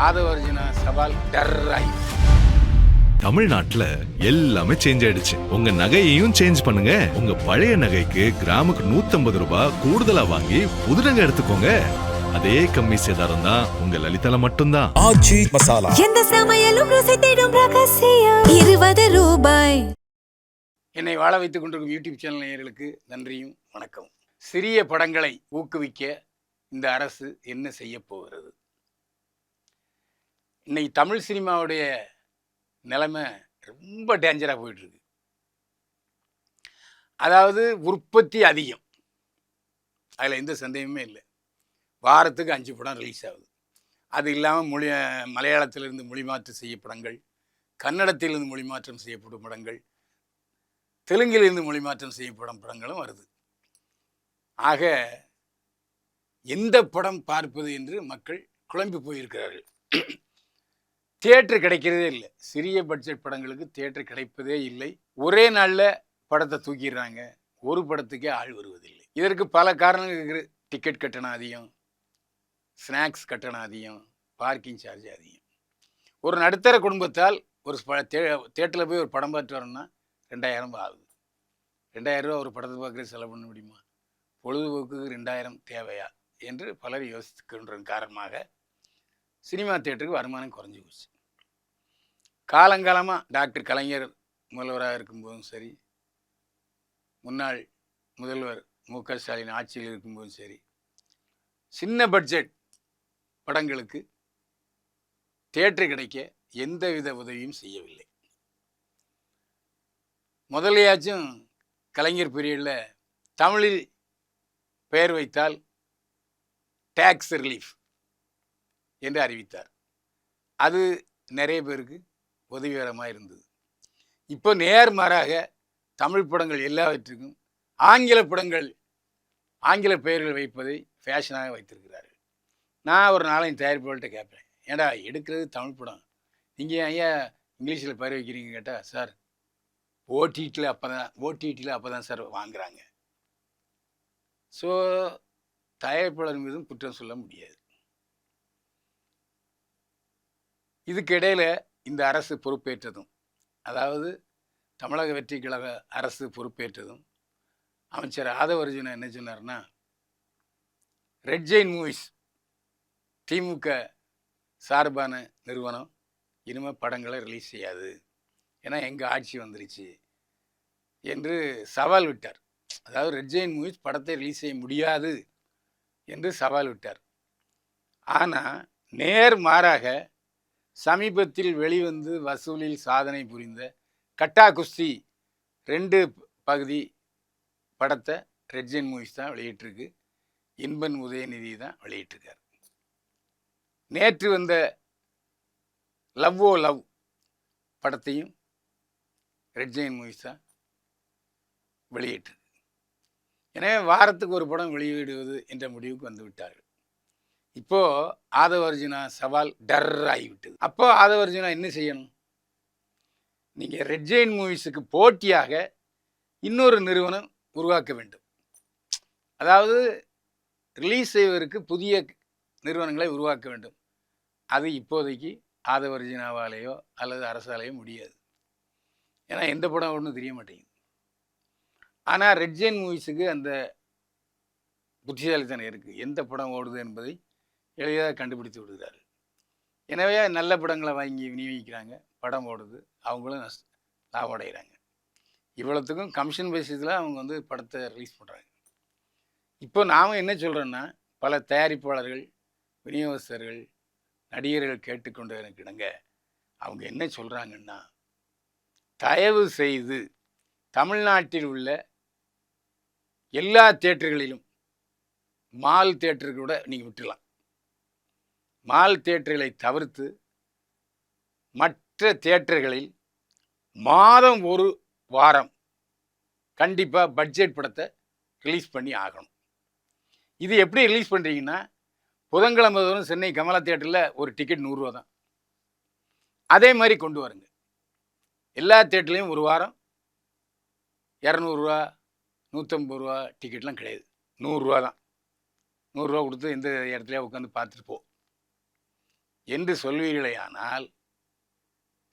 ஆதவர்ஜுனா சவால் டர்ராய். தமிழ்நாட்டுல எல்லாமே சேஞ்ச் ஆயிடுச்சு. உங்க நகையையும் சேஞ்ச் பண்ணுங்க. உங்க பழைய நகைக்கு கிராமுக்கு 150 ரூபாய் கூடுதலா வாங்கி புது நகை எடுத்துக்கோங்க. அதே கம்மி சேதாரம் தான் உங்க லலிதால மட்டும்தான். ஆச்சி மசாலா, எந்த சமையலும் ருசி தேடும் ரகசியம் 20 ரூபாய். என்னை வாழ வைத்துக் கொண்டிருக்கும் யூடியூப் சேனல் நேயர்களுக்கு நன்றியும் வணக்கம். சிறிய படங்களை ஊக்குவிக்க இந்த அரசு என்ன செய்ய போகிறது? இன்னைக்கு தமிழ் சினிமாவுடைய நிலைமை ரொம்ப டேஞ்சராக போயிட்டுருக்கு. அதாவது உற்பத்தி அதிகம், அதில் எந்த சந்தேகமே இல்லை. வாரத்துக்கு 5 படம் ரிலீஸ் ஆகுது. அது இல்லாமல் மலையாளத்திலிருந்து மொழிமாற்றம் செய்ய படங்கள், கன்னடத்திலிருந்து மொழிமாற்றம் செய்யப்படும் படங்கள், தெலுங்கிலிருந்து மொழிமாற்றம் செய்யப்படும் படங்களும் வருது. ஆக எந்த படம் பார்ப்பது என்று மக்கள் குழம்பி போயிருக்கிறார்கள். தியேட்டர் கிடைக்கிறதே இல்லை. சிறிய பட்ஜெட் படங்களுக்கு தியேட்டர் கிடைப்பதே இல்லை. ஒரே நாளில் படத்தை தூக்கிடுறாங்க. ஒரு படத்துக்கே ஆள் வருவதில்லை. இதற்கு பல காரணங்கள் இருக்குது. டிக்கெட் கட்டணம் அதிகம், ஸ்நாக்ஸ் கட்டணம் அதிகம், பார்க்கிங் சார்ஜ் அதிகம். ஒரு நடுத்தர குடும்பத்தால் ஒரு தியேட்டரில் போய் ஒரு படம் பார்த்துட்டு வரணும்னா 2000 ஆகுது. 2000 ரூபா ஒரு படத்தை பார்க்குறது செலவு பண்ண முடியுமா? பொழுதுபோக்குக்கு 2000 தேவையா என்று பலர் யோசிக்கின்ற காரணமாக சினிமா தியேட்டருக்கு வருமானம் குறைஞ்சி போச்சு. காலங்காலமாக டாக்டர் கலைஞர் முதல்வராக இருக்கும்போதும் சரி, முன்னாள் முதல்வர் மு.க. ஸ்டாலின் ஆட்சியில் இருக்கும்போதும் சரி, சின்ன பட்ஜெட் படங்களுக்கு தியேட்டர் கிடைக்க எந்தவித உதவியும் செய்யவில்லை. முதலையாச்சும் கலைஞர் பீரியடில் தமிழில் பெயர் வைத்தால் டேக்ஸ் ரிலீஃப் என்று அறிவித்தார். அது நிறைய பேருக்கு உதவிகரமாக இருந்தது. இப்போ நேர்மாறாக தமிழ் படங்கள் எல்லாவற்றுக்கும் ஆங்கில பெயர்கள் வைப்பதை ஃபேஷனாக வைத்திருக்கிறார்கள். நான் ஒரு 4 தயாரிப்பாளர்கிட்ட கேட்பேன், ஏன்டா எடுக்கிறது தமிழ் படம், நீங்கள் ஐயா இங்கிலீஷில் பெயர் வைக்கிறீங்க கேட்டால், சார் ஓடிடியில் அப்போ தான் சார் வாங்குகிறாங்க. ஸோ தயாரிப்பாளர் மீதும் குற்றம் சொல்ல முடியாது. இதுக்கு இடையில் இந்த அரசு பொறுப்பேற்றதும், அதாவது தமிழக வெற்றி கழக அரசு பொறுப்பேற்றதும், அமைச்சர் ஆதவர்ஜுனா என்ன சொன்னார்னா, ரெட் ஜெயின் மூவிஸ் திமுக சார்பான நிறுவனம் இனிமேல் படங்களை ரிலீஸ் செய்யாது, ஏன்னா எங்கள் ஆட்சி வந்துருச்சு என்று சவால் விட்டார். அதாவது ரெட் ஜெயின் மூவிஸ் படத்தை ரிலீஸ் செய்ய முடியாது என்று சவால் விட்டார். ஆனால் நேர்மாறாக சமீபத்தில் வெளிவந்து வசூலில் சாதனை புரிந்த கட்டா குஸ்தி 2 பகுதி படத்தை ரெட் ஜெயின் மூவிஸ் தான் வெளியிட்டிருக்கு. இன்பன் உதயநிதி தான் வெளியிட்டிருக்கார். நேற்று வந்த லவ் ஓ லவ் படத்தையும் ரெட் ஜெயின் மூவிஸ் தான் வெளியிட்டிருக்கு. எனவே வாரத்துக்கு ஒரு படம் வெளியிடுவது என்ற முடிவுக்கு வந்து விட்டார்கள். இப்போ ஆதவர்ஜுனா சவால் டர் ஆகிவிட்டது. அப்போ ஆதவர்ஜுனா என்ன செய்யணும்? நீங்கள் ரெட் ஜெயின் மூவிஸுக்கு போட்டியாக இன்னொரு நிறுவனம் உருவாக்க வேண்டும். அதாவது ரிலீஸ் செய்வதற்கு புதிய நிறுவனங்களை உருவாக்க வேண்டும். அது இப்போதைக்கு ஆதவர்ஜுனாவாலேயோ அல்லது அரசாலேயோ முடியாது. ஏன்னா எந்த படம் ஓடுன்னு தெரிய மாட்டேங்குது. ஆனால் ரெட் ஜெயின் மூவிஸுக்கு அந்த புத்திசாலித்தனம் இருக்குது. எந்த படம் ஓடுது என்பதை எளிதாக கண்டுபிடித்து விடுகிறார்கள். எனவே நல்ல படங்களை வாங்கி விநியோகிக்கிறாங்க, படம் ஓடுது, அவங்களும் லாபம் அடைகிறாங்க. இவ்வளோத்துக்கும் கமிஷன் பேசிஸில் அவங்க படத்தை ரிலீஸ் பண்ணுறாங்க. இப்போ நாம் என்ன சொல்கிறோன்னா, பல தயாரிப்பாளர்கள், விநியோகஸ்தர்கள், நடிகர்கள் கேட்டுக்கொண்டு எனக்கு இடங்க அவங்க என்ன சொல்கிறாங்கன்னா, தயவு செய்து தமிழ்நாட்டில் உள்ள எல்லா தியேட்டர்களிலும், மால் தியேட்டருக்கு கூட நீங்கள் விட்டுலாம், மால் தியேட்டர்களை தவிர்த்து மற்ற தியேட்டர்களில் மாதம் ஒரு வாரம் கண்டிப்பாக பட்ஜெட் படத்தை ரிலீஸ் பண்ணி ஆகணும். இது எப்படி ரிலீஸ் பண்ணுறீங்கன்னா, புதன்கிழமை தோறும் சென்னை கமலா தியேட்டரில் ஒரு டிக்கெட் 100 ரூபா தான். அதே மாதிரி கொண்டு வருங்க. எல்லா தியேட்டர்லையும் ஒரு வாரம் 200 ரூபா 150 ரூபா டிக்கெட்லாம் கிடையாது, 100 ரூபா தான். 100 ரூபா கொடுத்து எந்த இடத்துலையா உட்காந்து பார்த்துட்டு போ. என்று சொல்வீர்களேயானால்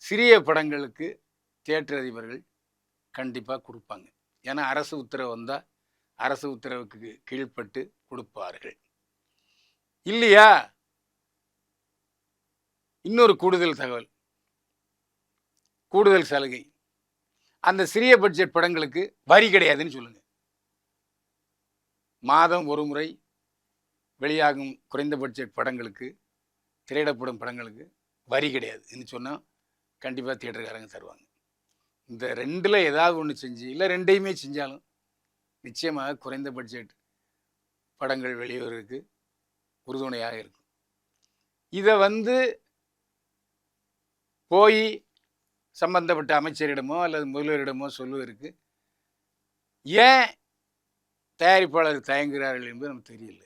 சிறிய படங்களுக்கு தியேட்டர் அதிபர்கள் கண்டிப்பாக கொடுப்பாங்க. ஏன்னா அரசு உத்தரவு வந்தால் அரசு உத்தரவுக்கு கீழ்ப்பட்டு கொடுப்பார்கள். இல்லையா, இன்னொரு கூடுதல் தகவல், கூடுதல் சலுகை, அந்த சிறிய பட்ஜெட் படங்களுக்கு வரி கிடையாதுன்னு சொல்லுங்க. மாதம் ஒரு முறை வெளியாகும் குறைந்த பட்ஜெட் படங்களுக்கு, திரையிடப்படும் படங்களுக்கு வரி கிடையாதுன்னு சொன்னால் கண்டிப்பாக தியேட்டருக்காரங்க தருவாங்க. இந்த ரெண்டில் ஏதாவது ஒன்று செஞ்சு, இல்லை ரெண்டையுமே செஞ்சாலும் நிச்சயமாக குறைந்த பட்ஜெட் படங்கள் வெளிவருக்கு உறுதுணையாக இருக்கும். இதை போய் சம்பந்தப்பட்ட அமைச்சரிடமோ அல்லது முதல்வரிடமோ சொல்லுவதற்கு ஏன் தயாரிப்பாளர் தயங்குகிறார்கள் என்பது நமக்கு தெரியல.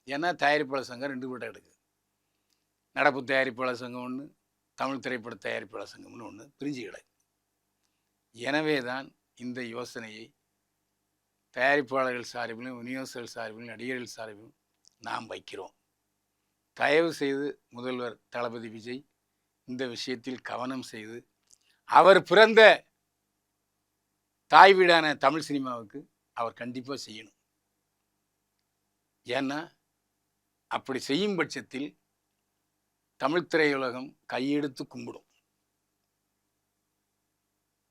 ஏன்னா தயாரிப்பாளர் சங்கம் 2 படம் எடுக்குது. நடப்பு தயாரிப்பாளர் சங்கம் ஒன்று, தமிழ் திரைப்பட தயாரிப்பாளர் சங்கம்னு ஒன்று பிரிஞ்சு கிடக்கு. எனவே தான் இந்த யோசனையை தயாரிப்பாளர்கள் சார்பிலும், விநியோகஸ்தர்கள் சார்பிலும், நடிகர்கள் சார்பிலும் நாம் வைக்கிறோம். தயவு செய்து முதல்வர் தளபதி விஜய் இந்த விஷயத்தில் கவனம் செய்து, அவர் பிறந்த தாய் வீடான தமிழ் சினிமாவுக்கு அவர் கண்டிப்பாக செய்யணும். ஏன்னா அப்படி செய்யும் பட்சத்தில் தமிழ் திரையுலகம் கையெடுத்து கும்பிடும்.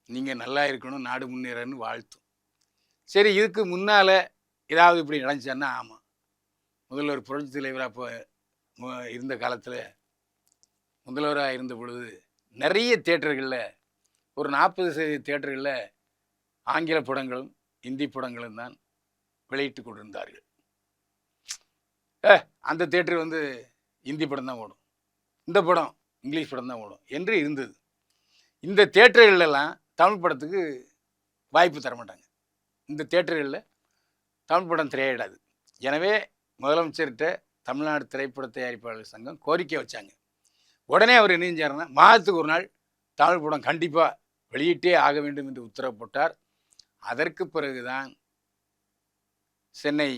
நீங்கள் நல்லா இருக்கணும், நாடு முன்னேறன்னு வாழ்த்தும். சரி, இதுக்கு முன்னால் ஏதாவது இப்படி நடந்துச்சான்னா ஆமாம், முதல்வர் புரட்சி தலைவராக அப்போ இருந்த காலத்தில் முதல்வராக இருந்த பொழுது நிறைய தியேட்டர்களில், ஒரு 40% தியேட்டர்களில் ஆங்கில படங்களும் இந்தி படங்களும் தான் வெளியிட்டு கொண்டிருந்தார்கள். அந்த தியேட்டர் இந்தி படம் தான் ஓடும், இந்த படம் இங்கிலீஷ் படம் தான் ஓடும் என்று இருந்தது. இந்த தியேட்டர்களெல்லாம் தமிழ் படத்துக்கு வாய்ப்பு தர மாட்டாங்க. இந்த தியேட்டர்களில் தமிழ் படம் திரையிடாது. எனவே முதலமைச்சர்கிட்ட தமிழ்நாடு திரைப்பட தயாரிப்பாளர் சங்கம் கோரிக்கை வச்சாங்க. உடனே அவர் என்ன செஞ்சாருன்னா, மாதத்துக்கு ஒரு நாள் தமிழ் படம் கண்டிப்பாக வெளியிட்டே ஆக வேண்டும் என்று உத்தரவு போட்டார். அதற்கு பிறகுதான் சென்னை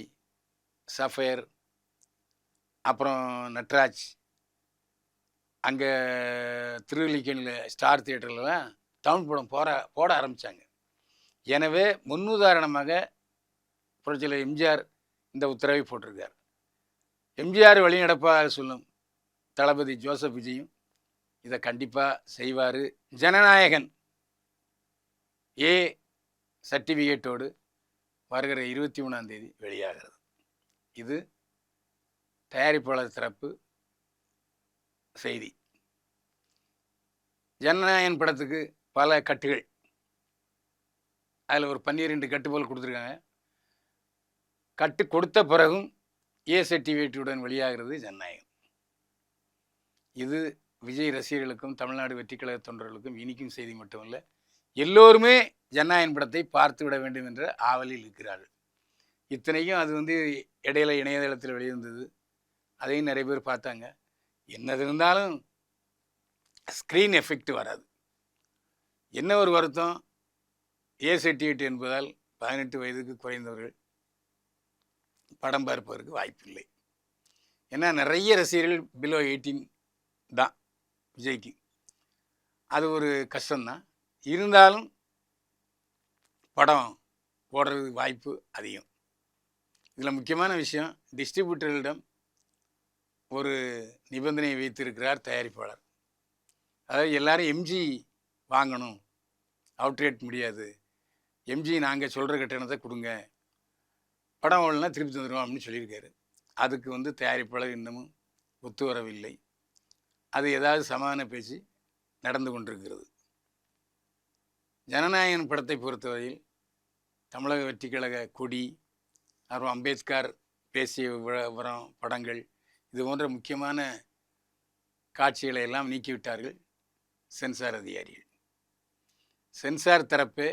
சஃபயர், அப்புறம் நட்ராஜ், அங்கே திருவல்லிக்கேணியில் ஸ்டார் தியேட்டர்லாம் தமிழ் படம் போட ஆரம்பித்தாங்க. எனவே முன்னுதாரணமாக புரட்சியாளர் எம்ஜிஆர் இந்த உத்தரவை போட்டிருக்கார். எம்ஜிஆர் வழிநடப்பாக சொல்லும் தளபதி ஜோசப் விஜயும் இதை கண்டிப்பாக செய்வார். ஜனநாயகன் ஏ சர்டிஃபிகேட்டோடு வருகிற 23ஆம் தேதி வெளியாகிறது. இது தயாரிப்பாளர் தரப்பு செய்தி. ஜனநாயகன் படத்துக்கு பல கட்டுகள், அதில் ஒரு 12 கட்டு போல் கொடுத்துருக்காங்க. கட்டு கொடுத்த பிறகும் ஏ சர்டிஃபிகேட்டுடன் வெளியாகிறது ஜனநாயகன். இது விஜய் ரசிகர்களுக்கும் தமிழ்நாடு வெற்றிக்கழக தொண்டர்களுக்கும் இனிக்கும் செய்தி மட்டுமல்ல, எல்லோருமே ஜனநாயகன் படத்தை பார்த்து விட வேண்டும் என்ற ஆவலில் இருக்கிறார்கள். இத்தனைக்கும் அது இடையில இணையதளத்தில் வெளிவந்தது, அதையும் நிறைய பேர் பார்த்தாங்க. என்னது இருந்தாலும் ஸ்க்ரீன் எஃபெக்ட் வராது. என்ன ஒரு வருத்தம், ஏ சர்டிஃபிகேட் என்பதால் 18 வயதுக்கு குறைந்தவர்கள் படம் பார்ப்பதற்கு வாய்ப்பில்லை. ஏன்னா நிறைய ரசிகர்கள் பிலோ 18 தான் விஜய்க்கு. அது ஒரு கஷ்டம்தான். இருந்தாலும் படம் போடுறதுக்கு வாய்ப்பு அதிகம். இதில் முக்கியமான விஷயம், டிஸ்ட்ரிபியூட்டர்களிடம் ஒரு நிபந்தனையை வைத்திருக்கிறார் தயாரிப்பாளர். அதாவது எல்லாரும் எம்ஜி வாங்கணும், அவுட்ரேட் முடியாது, எம்ஜி நாங்கள் சொல்கிற கட்டணத்தை கொடுங்க, படம் ஓடலாம் திருப்பி தந்துடுவோம் அப்படின்னு சொல்லியிருக்காரு. அதுக்கு தயாரிப்பாளர் இன்னமும் ஒத்து வரவில்லை. அது ஏதாவது சமாதான பேச்சு நடந்து கொண்டிருக்கிறது. ஜனநாயகன் படத்தை பொறுத்தவரையில் தமிழக வெற்றிக்கழக கொடி, அப்புறம் அம்பேத்கர் பேசிய விவரம் படங்கள், இது போன்ற முக்கியமான காட்சிகளை எல்லாம் நீக்கிவிட்டார்கள் சென்சார் அதிகாரிகள். சென்சார் தரப்பே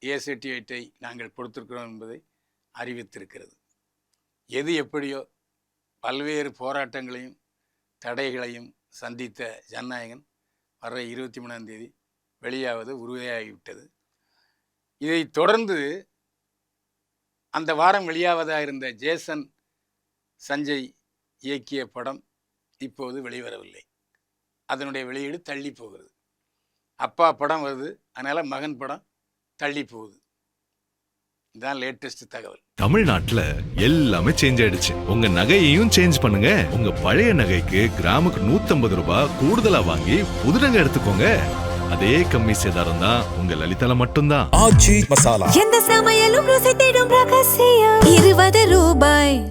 ஏ சர்டிஃபிகேட்டை நாங்கள் கொடுத்திருக்கிறோம் என்பதை அறிவித்திருக்கிறது. எது எப்படியோ பல்வேறு போராட்டங்களையும் தடைகளையும் சந்தித்த ஜனநாயகன் வர 23ஆம் தேதி வெளியாவது உறுதியாகிவிட்டது. இதை தொடர்ந்து அந்த வாரம் வெளியாவதாக இருந்த ஜேசன் சஞ்சய் இயக்கிய படம் இப்போது வெளிவரவில்லை. அதனுடைய வெளியீடு தள்ளி போகிறது. அப்பா படம் வருது, அதனால மகன் படம் தள்ளி போகுது. இதுதான் லேட்டஸ்ட் தகவல். தமிழ்நாட்டுல எல்லாமே சேஞ்ச் ஆயிடுச்சு. உங்க நகையையும் சேஞ்ச் பண்ணுங்க. உங்க பழைய நகைக்கு கிராமுக்கு 150 ரூபாய் கூடுதலா வாங்கி புது நகை எடுத்துக்கோங்க. அதே கம்மி சேதாரம் தான் உங்க லலிதால மட்டும்தான். ஆச்சி மசாலா. எந்த சமையலும் ருசி தேடும் ரகசியம் 20 ரூபாய்.